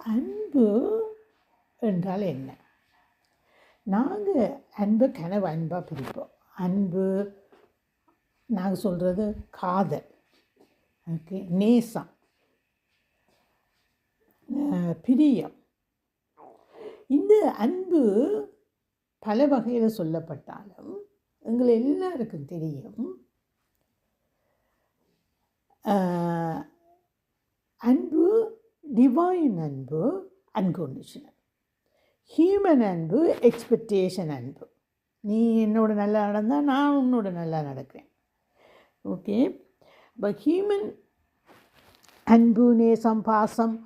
அன்பு என்றால் என்ன? நாங்கள் அன்பை கனவு அன்பாக பிரிப்போம். அன்பு நாங்கள் சொல்கிறது காதல், ஓகே, நேசம், பிரியம். இந்த அன்பு பல வகையில் சொல்லப்பட்டாலும் எங்களை எல்லாருக்கும் தெரியும், அன்பு டிவைன் அன்பு, அன்கண்டிஷனல். ஹியூமன் அன்பு எக்ஸ்பெக்டேஷன் அன்பு. நீ என்னோட நல்லா நடந்தால் நான் உன்னோட நல்லா நடக்கிறேன், ஓகே. இப்போ ஹியூமன் அன்பு, நேசம், பாசம்,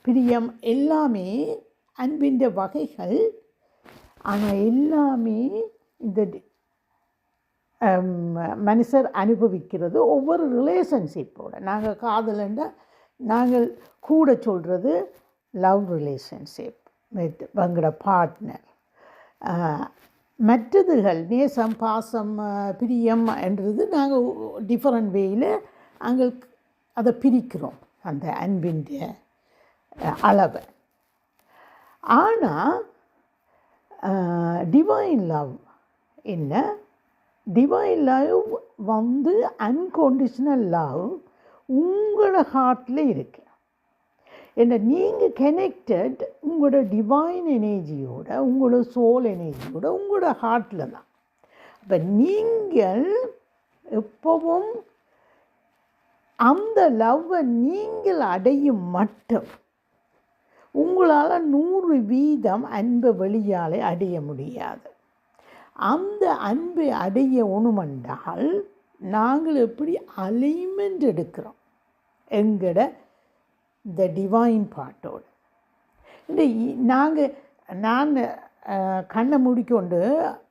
பிரியம் எல்லாமே அன்பின் வகைகள். ஆனால் எல்லாமே இந்த மனுஷர் அனுபவிக்கிறது ஒவ்வொரு ரிலேஷன்ஷிப்போட. நாங்கள் காதலண்ட நாங்கள் கூட சொல்கிறது லவ் ரிலேஷன்ஷிப் வித் எங்களோட பார்ட்னர். மற்றதுகள் நேசம், பாசம், பிரியம் என்றது நாங்கள் டிஃப்ரெண்ட் வேயில் நாங்கள் அதை பிரிக்கிறோம், அந்த அன்பின் அளவை. ஆனால் டிவைன் லவ் என்ன? டிவைன் லவ் வந்து அன்கண்டிஷனல் லவ் உங்களோட ஹார்ட்டில் இருக்கு. ஏன்னா நீங்கள் கனெக்டட் உங்களோட டிவைன் எனர்ஜியோட, உங்களோட சோல் எனர்ஜியோட, உங்களோட ஹார்ட்டில் தான். அப்போ நீங்கள் எப்பவும் அந்த லவ்வை நீங்கள் அடையும் மட்டும் உங்களால் 100% அன்பை வெளியால் அடைய முடியாது. அந்த அன்பை அடைய ஒணுமென்றால் நாங்கள் எப்படி அலைன்மெண்ட் எடுக்கிறோம் எங்களோட இந்த டிவைன் பார்ட்டோடு. இந்த நான் கண்ணை மூடிக்கொண்டு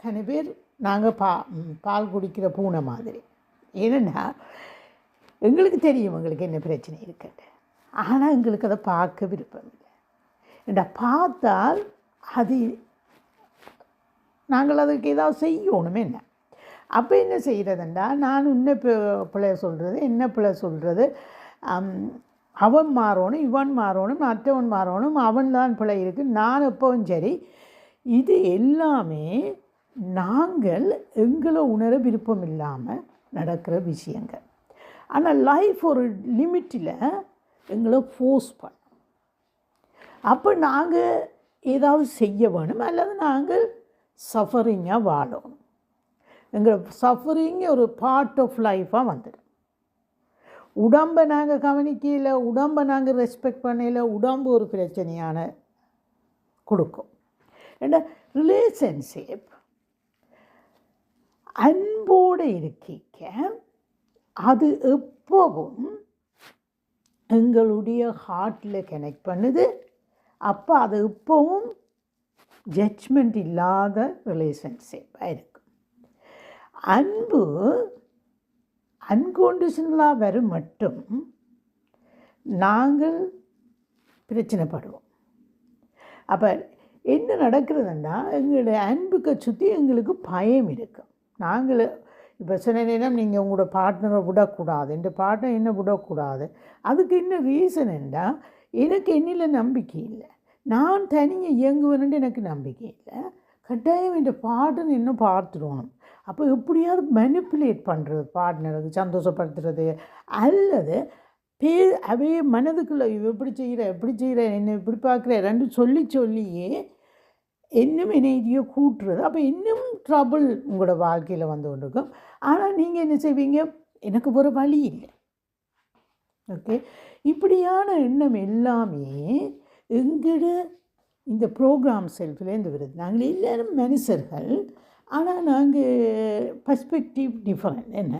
கன பேர் நாங்கள் பால் குடிக்கிற பூனை மாதிரி. ஏன்னா எங்களுக்கு தெரியும் எங்களுக்கு என்ன பிரச்சனை இருக்குன்னு, ஆனால் எங்களுக்கு அதை பார்க்க விருப்பம் இல்லை. ஏன்னா பார்த்தால் அது நாங்கள் அதுக்கு ஏதாவது செய்யணுமே. என்ன அப்போ என்ன செய்கிறதுண்டா, நான் இன்னும் பிள்ளை சொல்கிறது, என்ன பிள்ளை சொல்கிறது, அவன் மாறணும், இவன் மாறணும், மற்றவன் மாறணும், அவன் தான் பிள்ளை இருக்குது, நான் எப்பவும் சரி. இது எல்லாமே நாங்கள் எங்களை உணர விருப்பம் இல்லாமல் நடக்கிற விஷயங்கள். ஆனால் லைஃப் ஒரு லிமிட்டில் எங்களை ஃபோர்ஸ் பண்ணும். அப்போ நாங்கள் ஏதாவது செய்ய வேணும், அல்லது நாங்கள் சஃபரிங்காக வாழணும். எங்கள் சஃபரிங் ஒரு பார்ட் ஆஃப் லைஃபாக வந்துடும். உடம்பை நாங்கள் கவனிக்கல, உடம்பை நாங்கள் ரெஸ்பெக்ட் பண்ணல, உடம்பு ஒரு பிரச்சனையான கொடுக்கும். ஏன்னா ரிலேஷன்ஷிப் அன்போடு இருக்க அது எப்பவும் எங்களுடைய ஹார்ட்டில் கனெக்ட் பண்ணுது. அப்போ அது எப்பவும் ஜட்ஜ்மெண்ட் இல்லாத ரிலேஷன்ஷிப்பாக இருக்கும். அன்பு அன்கண்டிஷனலாக வரும் மட்டும் நாங்கள் பிரச்சனைப்படுவோம். அப்போ என்ன நடக்கிறதுன்னா, எங்களுடைய அன்புக்கு சுற்றி எங்களுக்கு பயம் இருக்கும். நாங்கள் இப்போ சில நேரம் நீங்கள் உங்களோட பார்ட்னரை விடக்கூடாது, இந்த பார்ட்னர் என்ன விடக்கூடாது. அதுக்கு என்ன ரீசன் என்றால், எனக்கு என்னில் நம்பிக்கை இல்லை, நான் தனியாக இயங்குவேன்னு எனக்கு நம்பிக்கை இல்லை, கட்டாயம் இந்த பார்ட்னர் இன்னும் பார்த்துடணும். அப்போ எப்படியாவது மேனிப்புலேட் பண்ணுறது, பார்ட்னருக்கு சந்தோஷப்படுத்துறது, அல்லது அவே மனதுக்குள்ளே எப்படி செய்கிற என்ன இப்படி பார்க்குற ரெண்டு சொல்லியே இன்னும் எனர்ஜியை கூட்டுறது. அப்போ இன்னும் ட்ரபிள் உங்களோட வாழ்க்கையில் வந்து கொண்டு இருக்கும். ஆனால் நீங்கள் என்ன செய்வீங்க, எனக்கு ஒரு வழி இல்லை, ஓகே. இப்படியான எண்ணம் எல்லாமே எங்களோட இந்த ப்ரோக்ராம் செல்ஃப்லேருந்து வருது. நாங்கள் எல்லோரும் மனுஷர்கள், ஆனால் நாங்கள் பர்ஸ்பெக்டிவ் டிஃப்ரெண்ட். என்ன,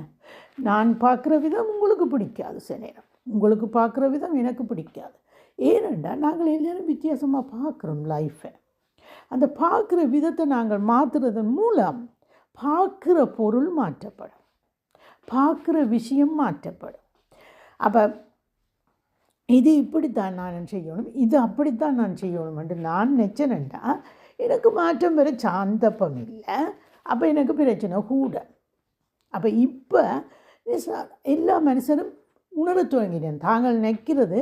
நான் பார்க்குற விதம் உங்களுக்கு பிடிக்காது, சில நேரம் உங்களுக்கு பார்க்குற விதம் எனக்கு பிடிக்காது. ஏனென்றால் நாங்கள் எல்லோரும் வித்தியாசமாக பார்க்குறோம் லைஃப்பை. அந்த பார்க்குற விதத்தை நாங்கள் மாற்றுறதன் மூலம் பார்க்குற பொருள் மாற்றப்படும், பார்க்குற விஷயம் மாற்றப்படும். அப்போ இது இப்படித்தான் நான் செய்யணும், இது அப்படித்தான் நான் செய்யணும் என்று நான் நினச்சேன்டா எனக்கு மாற்றம் வர சாந்தப்பம் இல்லை. அப்போ எனக்கு பிரச்சனை கூட. அப்போ இப்போ எல்லா மனுஷரும் உணர துவங்கினேன், தாங்கள் நிற்கிறது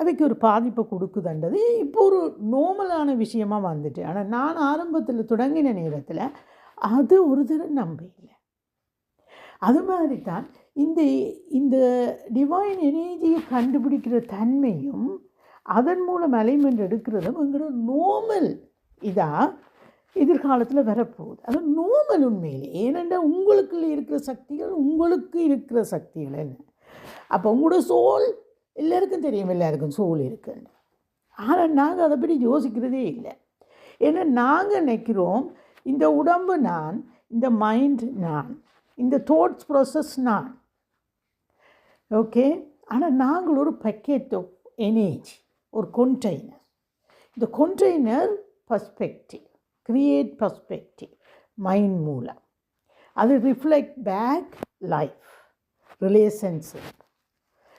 அவைக்கு ஒரு பாதிப்பை கொடுக்குதுன்றது இப்போ ஒரு நார்மலான விஷயமாக வந்துட்டு. ஆனால் நான் ஆரம்பத்தில் தொடங்கின நேரத்தில் அது ஒரு தடவை நம்பல. அது மாதிரி தான் இந்த இந்த டிவைன் எனர்ஜியை கண்டுபிடிக்கிற தன்மையும் அதன் மூலம் அலைன்மெண்ட் எடுக்கிறதும் எங்களோட நார்மல் இதாக எதிர்காலத்தில் வரப்போகுது. அது நார்மல் உண்மையிலே. ஏனென்றால் உங்களுக்குள்ள இருக்கிற சக்திகள் உங்களுக்கு இருக்கிற சக்திகள் என்ன. அப்போ உங்களோட சோல் எல்லாருக்கும் தெரியும், எல்லாருக்கும் சோல் இருக்குன்னு. ஆனால் நாங்கள் அதை பற்றி யோசிக்கிறதே இல்லை. ஏன்னா நாங்கள் நினைக்கிறோம் இந்த உடம்பு நான், இந்த மைண்ட் நான், இந்த தாட்ஸ் ப்ராசஸ் நான். ஓகே. ஆனால் நாங்கள் ஒரு பேக்கெட் ஆஃப் எனர்ஜி, ஒரு கொண்டெய்னர். இந்த container perspective, create perspective mind மூலம். அது reflect back life, relationship.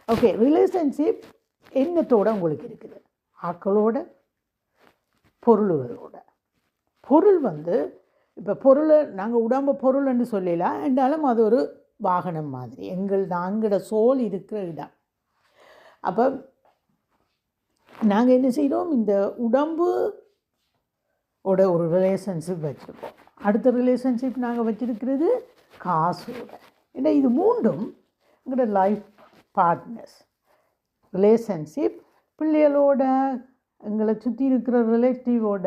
Okay, relationship என்னத்தோடு உங்களுக்கு இருக்குது? ஆக்களோட, பொருள்களோட. பொருள் இப்போ பொருளை நாங்கள் உடம்பு பொருள்னு சொல்லலாம், என்றாலும் அது ஒரு வாகனம் மாதிரி. நாங்களோட சோல் இருக்கிற இடம். அப்போ நாங்கள் என்ன செய்கிறோம், இந்த உடம்போட ஒரு ரிலேஷன்ஷிப் வச்சுருக்கோம். அடுத்த ரிலேஷன்ஷிப் நாங்கள் வச்சுருக்கிறது காசோட. ஏன்னா இது மூன்றும் எங்களோட லைஃப் பார்ட்னர்ஸ். ரிலேஷன்ஷிப் பிள்ளைகளோட, எங்களை சுற்றி இருக்கிற ரிலேட்டிவோட,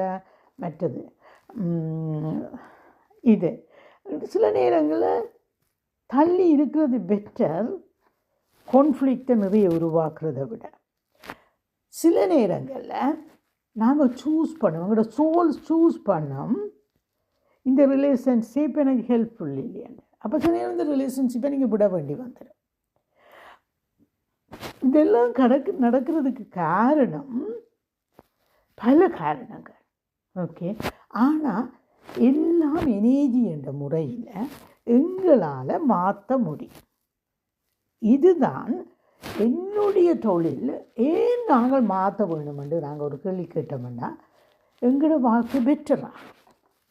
மற்றது இது. சில நேரங்களில் தள்ளி இருக்கிறது பெட்டர், கான்ஃப்ளிக்டை நிறைய உருவாக்குறதை விட. சில நேரங்களில் நாங்கள் சூஸ் பண்ணோம், எங்களோட சோல் சூஸ் பண்ணோம் இந்த ரிலேஷன்ஷிப் எனக்கு ஹெல்ப்ஃபுல் இல்லையான்னு. அப்போ சில நேரம் இந்த ரிலேஷன்ஷிப்பை நீங்கள் விட வேண்டி வந்துடும். இதெல்லாம் நடக்கிறதுக்கு காரணம் பல காரணங்கள். ஓகே. ஆனால் எல்லாம் எனர்ஜி என்ற முறையில் எங்களால் மாற்ற முடியும். இதுதான் என்னுடைய தொழில். ஏன் நாங்கள் மாற்ற வேணுமென்று நாங்கள் ஒரு கேள்வி கேட்டோம்னா, எங்களோட வாழ்க்கை பெட்டராக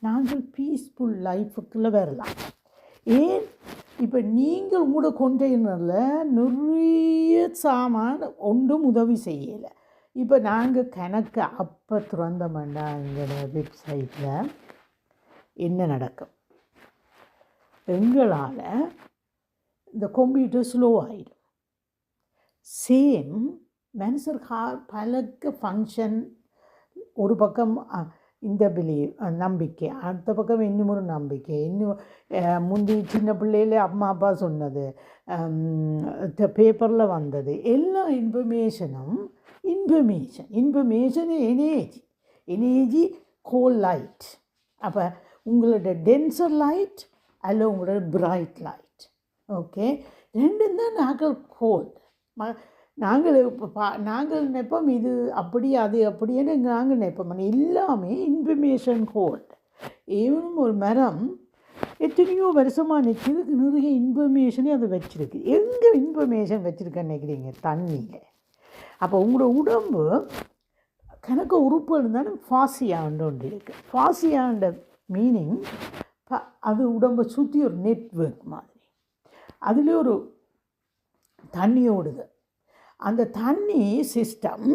நாங்கள் பீஸ்ஃபுல் லைஃபுக்குள்ளே வரலாம். ஏன் இப்போ நீங்கள் உங்களோட கொண்டெய்னரில் நிறைய சாமான் ஒன்றும் உதவி செய்யலை. இப்போ நாங்கள் கணக்கு அப்போ திறந்தோம்னா எங்களோட வெப்சைட்டில் என்ன நடக்கும்? எங்களால் இந்த கம்ப்யூட்டர் ஸ்லோ ஆகிடும். சேம் மனுஷர் பழக்க ஃபங்க்ஷன். ஒரு பக்கம் இந்த நம்பிக்கை, அடுத்த பக்கம் இன்னும் ஒரு நம்பிக்கை. இன்னும் முந்தி சின்ன பிள்ளையில அம்மா அப்பா சொன்னது, பேப்பரில் வந்தது, எல்லா இன்ஃபர்மேஷனும் இன்ஃபர்மேஷன் எனர்ஜி கோல் லைட். அப்போ உங்களோட டென்சர் லைட் அல்ல உங்களோட பிரைட் லைட். ஓகே, ரெண்டும் தான் நாங்கள் கோல்டு. நாங்கள் நாங்கள் நினைப்போம் இது அப்படி அது அப்படின்னு நாங்கள் நினைப்போம். எல்லாமே இன்ஃபர்மேஷன் கோல்டு. ஏனும் ஒரு மரம் எத்தனையோ வருஷமாக நிற்கிறதுக்கு நிறைய இன்ஃபர்மேஷனே அது வச்சுருக்கு. எங்கே இன்ஃபர்மேஷன் வச்சுருக்கேன்னு நினைக்கிறீங்க? தண்ணியில். அப்போ உங்களோட உடம்பு கணக்கு உறுப்பு இருந்தாலும் ஃபாசியாண்டு ஒன்று இருக்குது. ஃபாசியாண்ட மீனிங் அது உடம்பை சுற்றி ஒரு நெட்வொர்க் மாதிரி. அதில் ஒரு தண்ணி ஓடுது. அந்த தண்ணி சிஸ்டம்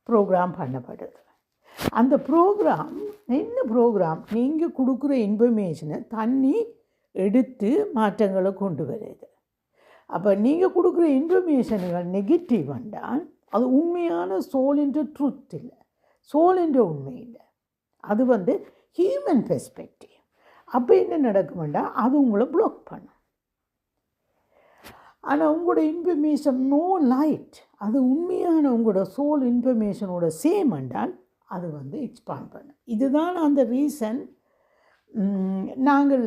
ப்ரோக்ராம் பண்ணப்படுது. அந்த ப்ரோக்ராம் என்ன ப்ரோக்ராம்? நீங்கள் கொடுக்குற இன்ஃபர்மேஷனை தண்ணி எடுத்து மாற்றங்களை கொண்டு வருது. அப்போ நீங்கள் கொடுக்குற இன்ஃபர்மேஷனுகள் நெகட்டிவ் வந்தால் அது உண்மையான சோலின்ற ட்ரூத் இல்லை, சோலின்ற உண்மை இல்லை. அது ஹியூமன் பெர்ஸ்பெக்டிவ். அப்போ என்ன நடக்கும்னா அது உங்களை ப்ளாக் பண்ணும். ஆனால் உங்களோட இன்ஃபர்மேஷன் நோ லைட், அது உண்மையான உங்களோட சோல் இன்ஃபர்மேஷனோட சேம் என்றால் அது எக்ஸ்பாண்ட் பண்ணும். இதுதான் அந்த ரீசன். நாங்கள்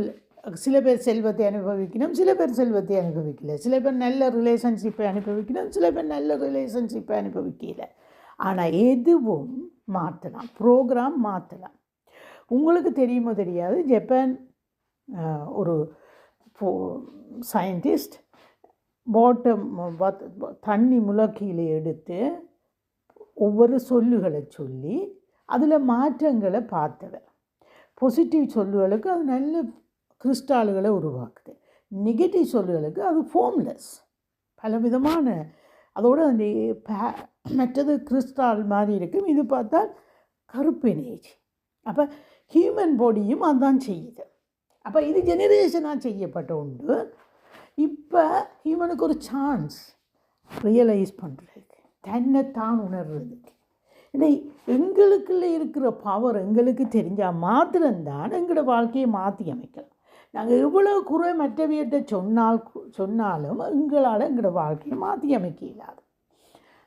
சில பேர் செல்வத்தை அனுபவிக்கணும், சில பேர் செல்வத்தை அனுபவிக்கல, சில பேர் நல்ல ரிலேஷன்ஷிப்பை அனுபவிக்கணும், சில பேர் நல்ல ரிலேஷன்ஷிப்பை அனுபவிக்கல. ஆனால் எதுவும் மாற்றலாம், ப்ரோக்ராம் மாற்றலாம். உங்களுக்கு தெரியுமோ தெரியாது, ஜப்பான் ஒரு சயின்டிஸ்ட் தண்ணி முலக்கையில் எடுத்து ஒவ்வொரு சொல்லுகளை சொல்லி அதில் மாற்றங்களை பார்த்தவர். பாசிட்டிவ் சொல்லுகளுக்கு அது நல்ல கிறிஸ்டால்களை உருவாக்குது, நெகட்டிவ் சொல்லுகளுக்கு அது ஃபார்ம்லெஸ், பலவிதமான. அதோடு அந்த மற்றது கிறிஸ்டால் மாதிரி இருக்கும். இது பார்த்தா கருப்பு எனர்ஜி. அப்போ ஹியூமன் பாடியும் அதான் செய்யுது. அப்போ இது ஜெனரேஷனாக செய்யப்பட்ட உண்டு. இப்போ ஹியூமனுக்கு ஒரு சான்ஸ் ரியலைஸ் பண்ணுறதுக்கு, தன்னைத்தான் உணர்றதுக்கு. ஏன்னா எங்களுக்குள்ளே இருக்கிற பவர் எங்களுக்கு தெரிஞ்சால் மாத்திரம்தான் எங்களோட வாழ்க்கையை மாற்றி அமைக்கலாம். நாங்கள் எவ்வளோ குறை மற்றவியிட்ட சொன்னாலும் எங்களால் எங்களோட வாழ்க்கையை மாற்றி அமைக்க இல்லாது.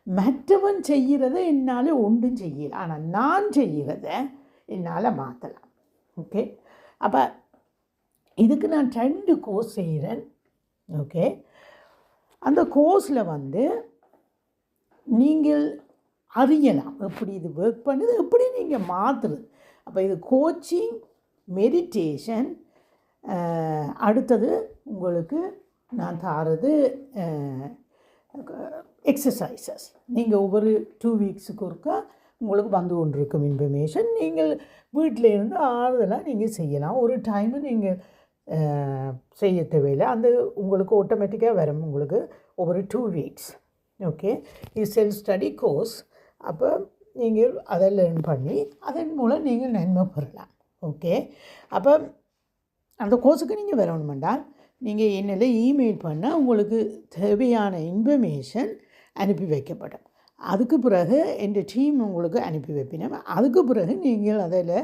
மற்றவன் செய்கிறத என்னால் ஒன்றும் செய்யலை, ஆனால் நான் செய்கிறத என்னால் மாற்றலாம். ஓகே, அப்போ இதுக்கு நான் 2 கோர்ஸ் செய்கிறேன். ஓகே, அந்த கோர்ஸில் நீங்கள் அறியலாம் எப்படி இது ஒர்க் பண்ணுது, எப்படி நீங்கள் மாற்றுறது. அப்போ இது கோச்சிங், மெடிடேஷன், அடுத்தது உங்களுக்கு நான் தாரது எக்ஸசைசஸ். நீங்கள் ஒவ்வொரு 2 வீக்ஸுக்கு ஒருக்கா உங்களுக்கு வந்து கொண்டு இருக்கும் இன்ஃபர்மேஷன். நீங்கள் வீட்டில் இருந்து ஆறுதலாக நீங்கள் செய்யலாம். ஒரு டைமு நீங்கள் செய்ய தேவையில்லை, அந்த உங்களுக்கு ஆட்டோமேட்டிக்காக வரும் உங்களுக்கு ஒவ்வொரு 2 வீக்ஸ். ஓகே, இது செல்ஃப் ஸ்டடி கோர்ஸ். அப்போ நீங்கள் அதை லேர்ன் பண்ணி அதன் மூலம் நீங்கள் நன்மை பெறலாம். ஓகே, அப்போ அந்த கோர்ஸுக்கு நீங்கள் வரணுமென்றால் நீங்கள் என்னில் இமெயில் பண்ணால் உங்களுக்கு தேவையான இன்ஃபர்மேஷன் அனுப்பி வைக்கப்படும். அதுக்கு பிறகு என் டீம் உங்களுக்கு அனுப்பி வைப்பினோம். அதுக்கு பிறகு நீங்கள் அதில்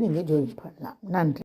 நீங்கள் ஜாயின் பண்ணலாம். நன்றி.